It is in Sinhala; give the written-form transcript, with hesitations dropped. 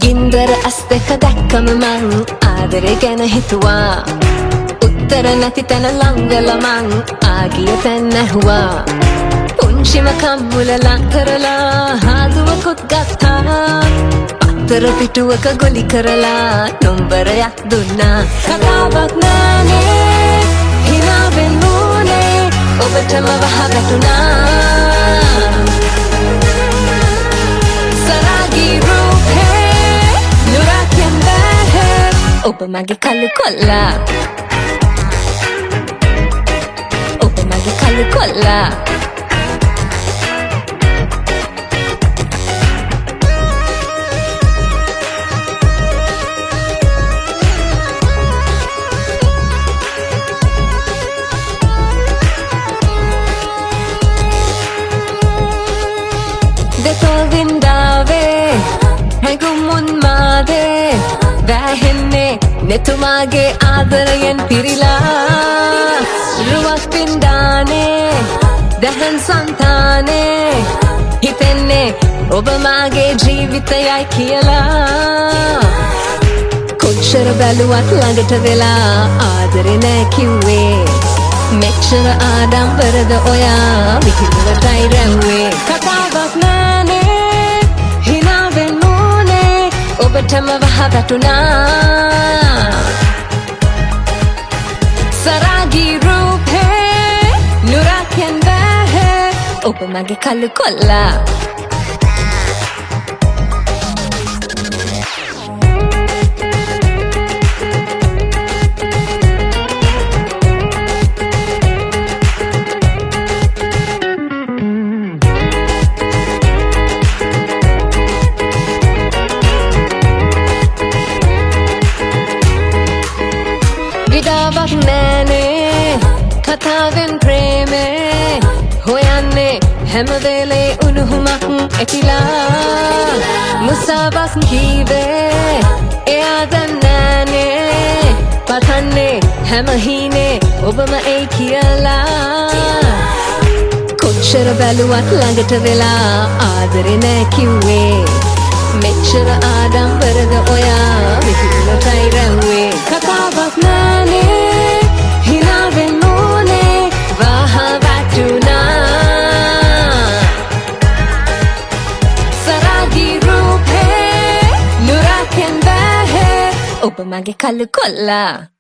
ගින්දර ඇස් දෙක දැක්කම මං ආදරේ ගැන හිතුවා උත්තර නැති තැන ළඟල මං ආගිය තැන් ඇහුවා පුංචිම කම්මුල ලං කරලා හාදුවකුත් ගත්තා පත්තර පිටුවක ගොලි කරලා නොම්බරයක් දුන්නා කතාවක් නෑනේ හිනාවෙන් වුණේ ඔබටම වහ වැටුණා ඔබ මගේ කළු කොල්ලා ඔබ මගේ කළු කොල්ලා දෙතොල් වින්දාවේ හැඟුමුන් මාදේ වැහෙන්නේ නෙතුමාගේ ආදරයෙන් පිරිලා රුවක් පින්ඩානේ දැහන් සන්තානේ හිතෙන්නේ ඔබ මාගේ ජීවිතයයි කියලා කොච්චර බැලුවත් ළඟට වෙලා ආදරේ නෑ කිව්වේ මෙච්චර ආඩම්බරද ඔයා විහිළුවටයි රැව්වේ කතාවක් නෑනේ හිනාවෙන් වුණේ ඔබටම වහ වැටුණා සරාගී රූපේ නුරක්යෙන් බැහැ ඔබ මගේ කළු කොල්ලා විඩාවක් නෑනේ කතාවෙන් ප්‍රේමේ හොයන්නේ හැම වෙලේ උණුහුමක් ඇතිලා මුසාවක් කීවේ එයා දන්නෑනේ පතන්නේ හැම හීනේ ඔබම එයි කියලා කොච්චර බැලුවත් ළඟට වෙලා ආදරේ නෑ කිව්වේ මෙච්චර ආඩම්බරද ඔයා විහිළුවටයි රැව්වේ කතාවක් නෑනේ හිනාවෙන් වුණේ වහ වැටුණා සරාගී රූපේ නුරක්යෙන් බැහැ ඔබ මගේ කළු කොල්ලා